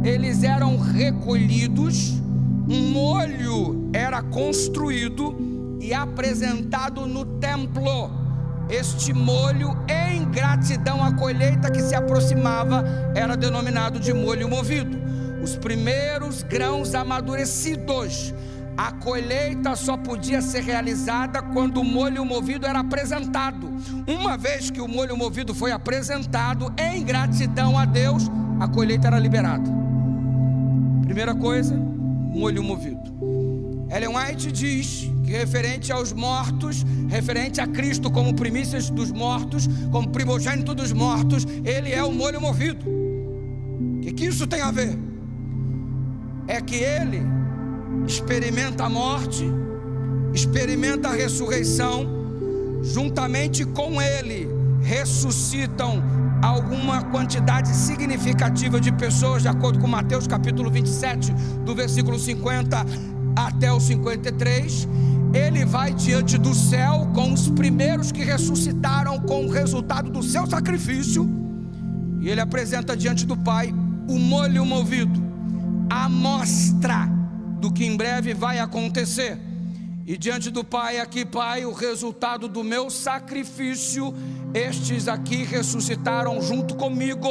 eles eram recolhidos, um molho era construído e apresentado no templo. Este molho, em gratidão à colheita que se aproximava, era denominado de molho movido. Os primeiros grãos amadurecidos. A colheita só podia ser realizada quando o molho movido era apresentado. Uma vez que o molho movido foi apresentado, em gratidão a Deus, a colheita era liberada. Primeira coisa, molho movido. Ellen White diz que referente aos mortos, referente a Cristo como primícias dos mortos, como primogênito dos mortos, ele é o molho movido. O que isso tem a ver? É que ele experimenta a morte, experimenta a ressurreição, juntamente com ele ressuscitam alguma quantidade significativa de pessoas, de acordo com Mateus capítulo 27, do versículo 50 até o 53. Ele vai diante do céu com os primeiros que ressuscitaram com o resultado do seu sacrifício, e ele apresenta diante do Pai o molho movido, a amostra do que em breve vai acontecer. E diante do Pai, aqui, Pai, o resultado do meu sacrifício, estes aqui ressuscitaram junto comigo,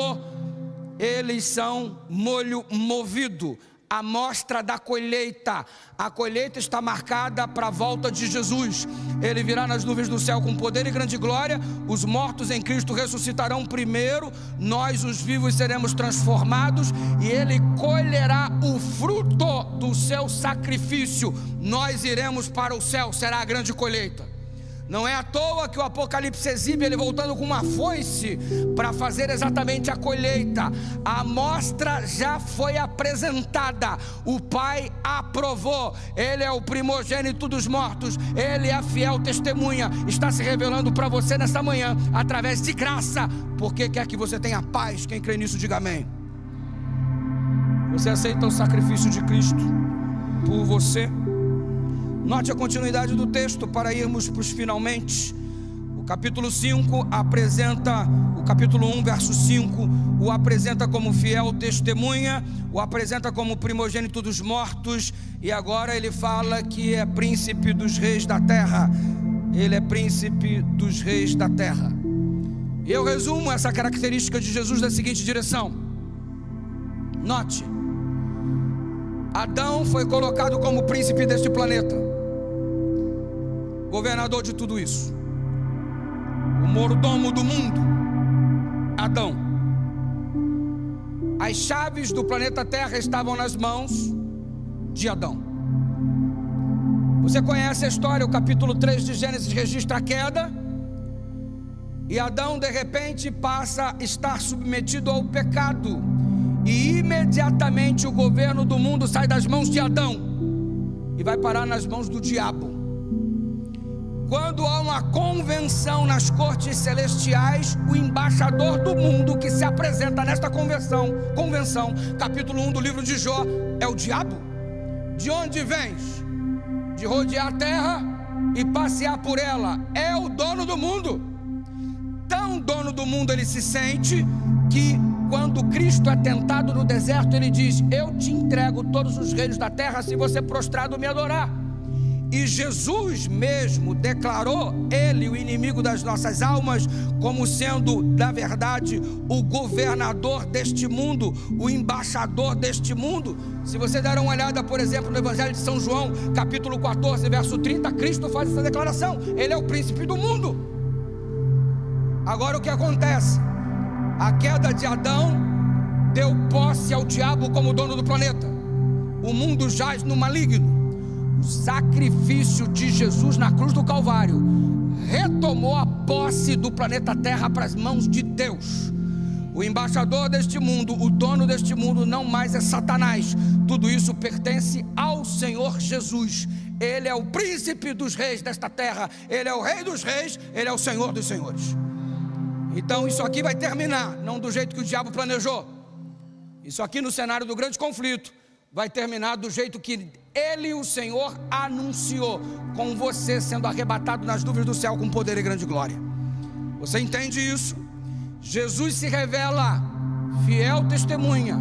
eles são molho movido, a amostra da colheita. A colheita está marcada para a volta de Jesus. Ele virá nas nuvens do céu com poder e grande glória. Os mortos em Cristo ressuscitarão primeiro, nós os vivos seremos transformados, e ele colherá o fruto do seu sacrifício. Nós iremos para o céu, será a grande colheita. Não é à toa que o Apocalipse exibe ele voltando com uma foice para fazer exatamente a colheita. A amostra já foi apresentada, o Pai aprovou, ele é o primogênito dos mortos, ele é a fiel testemunha, está se revelando para você nesta manhã, através de graça, porque quer que você tenha paz. Quem crê nisso, diga amém. Você aceita o sacrifício de Cristo por você? Note a continuidade do texto para irmos para os finalmente. O capítulo 5 apresenta, o capítulo 1, verso 5, o apresenta como fiel testemunha, o apresenta como primogênito dos mortos, e agora ele fala que é príncipe dos reis da terra. Ele é príncipe dos reis da terra. E eu resumo essa característica de Jesus da seguinte direção. Note, Adão foi colocado como príncipe deste planeta, governador de tudo isso, o mordomo do mundo, Adão. As chaves do planeta Terra estavam nas mãos de Adão. Você conhece a história, o capítulo 3 de Gênesis registra a queda, e Adão de repente passa a estar submetido ao pecado, e imediatamente o governo do mundo sai das mãos de Adão e vai parar nas mãos do diabo. Quando há uma convenção nas cortes celestiais, o embaixador do mundo que se apresenta nesta convenção, capítulo 1 do livro de Jó, é o diabo. De onde vens? De rodear a terra e passear por ela. É o dono do mundo. Tão dono do mundo ele se sente, que quando Cristo é tentado no deserto, ele diz: eu te entrego todos os reinos da terra se você prostrado me adorar. E Jesus mesmo declarou ele, o inimigo das nossas almas, como sendo, na verdade, o governador deste mundo, o embaixador deste mundo. Se você der uma olhada, por exemplo, no Evangelho de São João, capítulo 14, verso 30, Cristo faz essa declaração: ele é o príncipe do mundo. Agora o que acontece? A queda de Adão deu posse ao diabo como dono do planeta. O mundo jaz no maligno. O sacrifício de Jesus na cruz do Calvário retomou a posse do planeta Terra para as mãos de Deus. O embaixador deste mundo, o dono deste mundo, não mais é Satanás. Tudo isso pertence ao Senhor Jesus. Ele é o príncipe dos reis desta terra. Ele é o rei dos reis. Ele é o Senhor dos senhores. Então isso aqui vai terminar, não do jeito que o diabo planejou. Isso aqui no cenário do grande conflito vai terminar do jeito que ele, o Senhor, anunciou, com você sendo arrebatado nas nuvens do céu com poder e grande glória. Você entende isso? Jesus se revela fiel testemunha.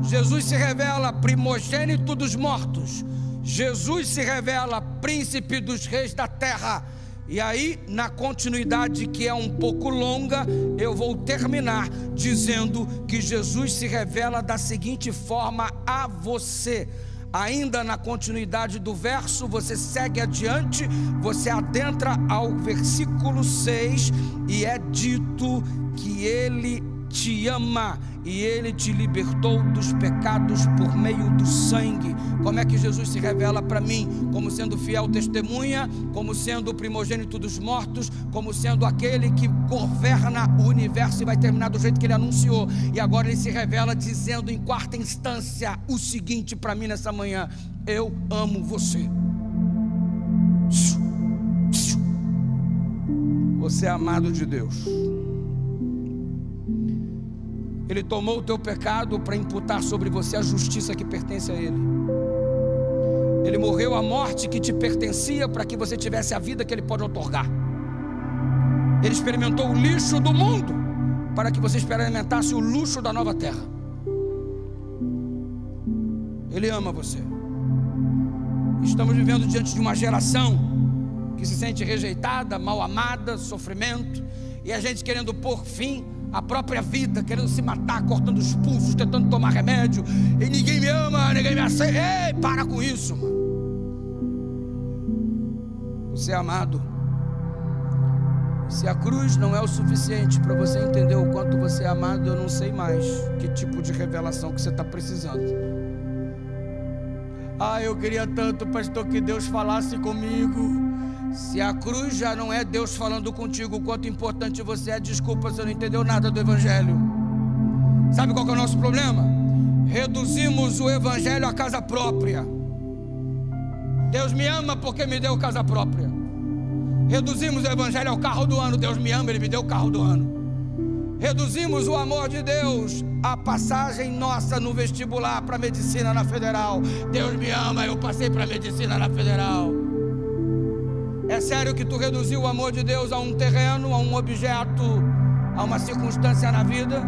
Jesus se revela primogênito dos mortos. Jesus se revela príncipe dos reis da terra. E aí, na continuidade que é um pouco longa, eu vou terminar dizendo que Jesus se revela da seguinte forma a você. Ainda na continuidade do verso, você segue adiante, você adentra ao versículo 6 e é dito que ele te ama e ele te libertou dos pecados por meio do sangue. Como é que Jesus se revela para mim? Como sendo fiel testemunha, como sendo o primogênito dos mortos, como sendo aquele que governa o universo e vai terminar do jeito que ele anunciou. E agora ele se revela dizendo em quarta instância o seguinte para mim nessa manhã: eu amo você. Você é amado de Deus. Ele tomou o teu pecado para imputar sobre você a justiça que pertence a Ele. Ele morreu a morte que te pertencia para que você tivesse a vida que Ele pode otorgar. Ele experimentou o lixo do mundo para que você experimentasse o luxo da nova terra. Ele ama você. Estamos vivendo diante de uma geração que se sente rejeitada, mal amada, sofrimento, e a gente querendo pôr fim a própria vida, querendo se matar, cortando os pulsos, tentando tomar remédio, e ninguém me ama, ninguém me aceita. Ei, para com isso, mano. Você é amado. Se a cruz não é o suficiente para você entender o quanto você é amado, eu não sei mais que tipo de revelação que você está precisando. Eu queria tanto, pastor, que Deus falasse comigo. Se a cruz já não é Deus falando contigo o quanto importante você é, desculpa, você não entendeu nada do Evangelho. Sabe qual que é o nosso problema? Reduzimos o Evangelho à casa própria. Deus me ama porque me deu casa própria. Reduzimos o Evangelho ao carro do ano. Deus me ama, Ele me deu o carro do ano. Reduzimos o amor de Deus à passagem nossa no vestibular para medicina na federal. Deus me ama, eu passei para medicina na federal. É sério que tu reduziu o amor de Deus a um terreno, a um objeto, a uma circunstância na vida?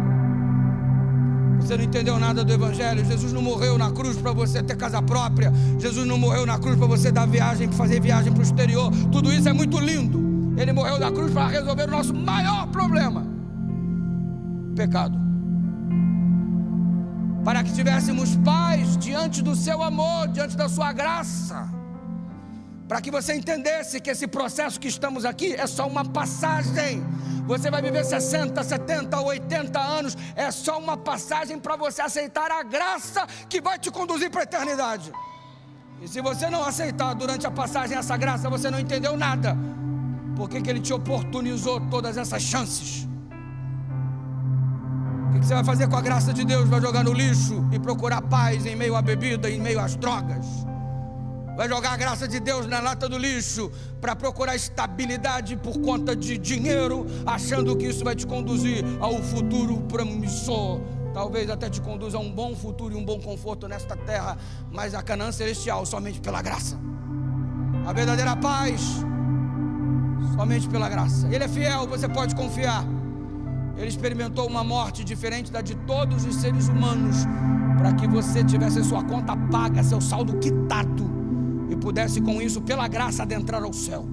Você não entendeu nada do Evangelho. Jesus não morreu na cruz para você ter casa própria. Jesus não morreu na cruz para você dar viagem, fazer viagem para o exterior. Tudo isso é muito lindo. Ele morreu na cruz para resolver o nosso maior problema: pecado. Para que tivéssemos paz diante do seu amor, diante da sua graça. Para que você entendesse que esse processo que estamos aqui é só uma passagem. Você vai viver 60, 70, 80 anos. É só uma passagem para você aceitar a graça que vai te conduzir para a eternidade. E se você não aceitar durante a passagem essa graça, você não entendeu nada. Por que Ele te oportunizou todas essas chances? O que você vai fazer com a graça de Deus? Vai jogar no lixo e procurar paz em meio à bebida, em meio às drogas? Vai jogar a graça de Deus na lata do lixo para procurar estabilidade por conta de dinheiro, achando que isso vai te conduzir ao futuro promissor? Talvez até te conduza a um bom futuro e um bom conforto nesta terra, mas a Canaã celestial somente pela graça. A verdadeira paz somente pela graça. Ele é fiel, você pode confiar. Ele experimentou uma morte diferente da de todos os seres humanos, para que você tivesse a sua conta paga, seu saldo quitado. E por pudesse com isso, pela graça, adentrar ao céu.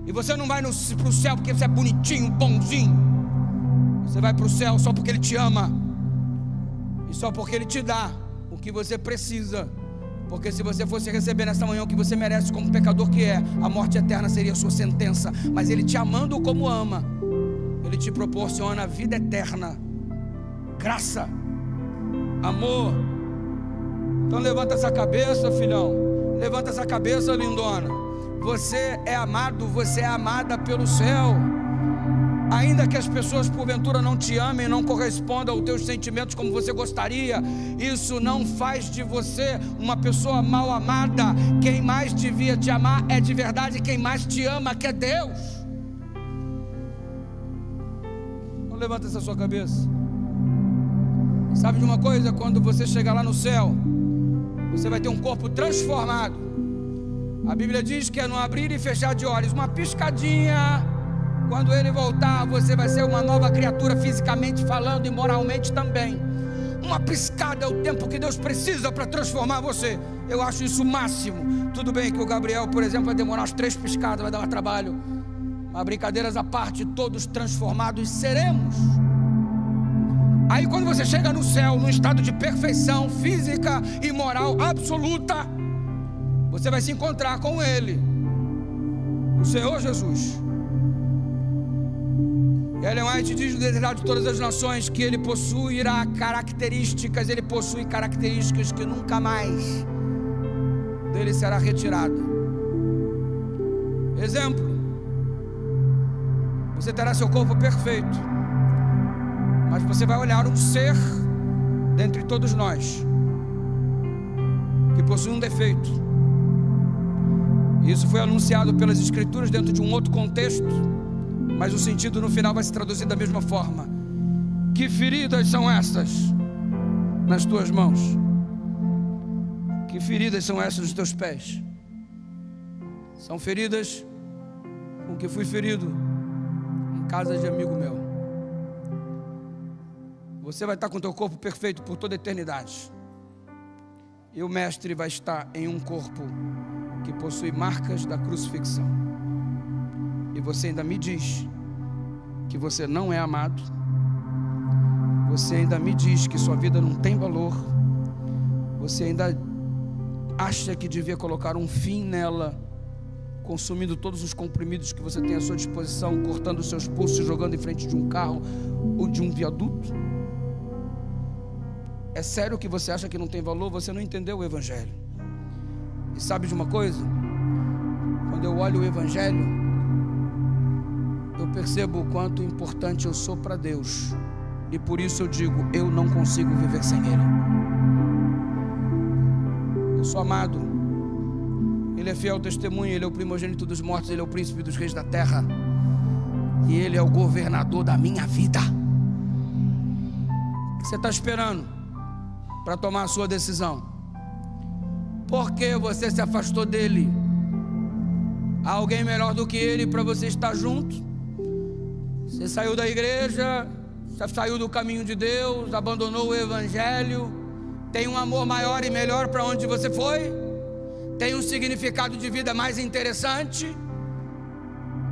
E você não vai para o céu porque você é bonitinho, bonzinho. Você vai para o céu só porque Ele te ama, e só porque Ele te dá o que você precisa. Porque se você fosse receber nessa manhã o que você merece como pecador que é, a morte eterna seria a sua sentença. Mas Ele te amando como ama, Ele te proporciona a vida eterna, graça, amor. Então levanta essa cabeça, filhão. Levanta essa cabeça, lindona. Você é amado, você é amada pelo céu. Ainda que as pessoas porventura não te amem, não correspondam aos teus sentimentos como você gostaria, isso não faz de você uma pessoa mal amada. Quem mais devia te amar é de verdade quem mais te ama, que é Deus. Então levanta essa sua cabeça. Sabe de uma coisa? Quando você chegar lá no céu, você vai ter um corpo transformado. A Bíblia diz que é no abrir e fechar de olhos, uma piscadinha. Quando Ele voltar, você vai ser uma nova criatura, fisicamente falando e moralmente também. Uma piscada é o tempo que Deus precisa para transformar você. Eu acho isso o máximo. Tudo bem que o Gabriel, por exemplo, vai demorar umas 3 piscadas, vai dar mais trabalho. Mas brincadeiras à parte, todos transformados seremos. Aí quando você chega no céu, num estado de perfeição física e moral absoluta, você vai se encontrar com Ele, o Senhor Jesus. E Ellen White diz no Desejado de Todas as Nações que Ele possuirá características, Ele possui características que nunca mais dele será retirada. Exemplo: você terá seu corpo perfeito, mas você vai olhar um ser dentre todos nós que possui um defeito. Isso foi anunciado pelas Escrituras dentro de um outro contexto, mas o sentido no final vai se traduzir da mesma forma. Que feridas são essas nas tuas mãos? Que feridas são essas nos teus pés? São feridas com que fui ferido em casa de amigo meu. Você vai estar com o teu corpo perfeito por toda a eternidade, e o Mestre vai estar em um corpo que possui marcas da crucifixão. E você ainda me diz que você não é amado. Você ainda me diz que sua vida não tem valor. Você ainda acha que devia colocar um fim nela, consumindo todos os comprimidos que você tem à sua disposição, cortando os seus pulsos e jogando em frente de um carro ou de um viaduto. É sério que você acha que não tem valor? Você não entendeu o Evangelho. E sabe de uma coisa? Quando eu olho o Evangelho, eu percebo o quanto importante eu sou para Deus. E por isso eu digo, eu não consigo viver sem Ele. Eu sou amado. Ele é fiel testemunho, Ele é o primogênito dos mortos, Ele é o príncipe dos reis da terra, e Ele é o governador da minha vida. O que você está esperando para tomar a sua decisão? Por que você se afastou dele? Há alguém melhor do que Ele para você estar junto? Você saiu da igreja, você saiu do caminho de Deus, abandonou o Evangelho. Tem um amor maior e melhor para onde você foi? Tem um significado de vida mais interessante?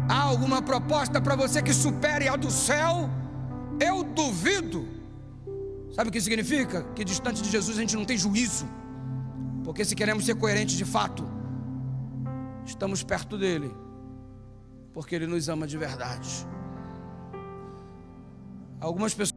Há alguma proposta para você que supere a do céu? Eu duvido. Sabe o que significa? Que distante de Jesus a gente não tem juízo. Porque se queremos ser coerentes de fato, estamos perto dele, porque ele nos ama de verdade. Algumas pessoas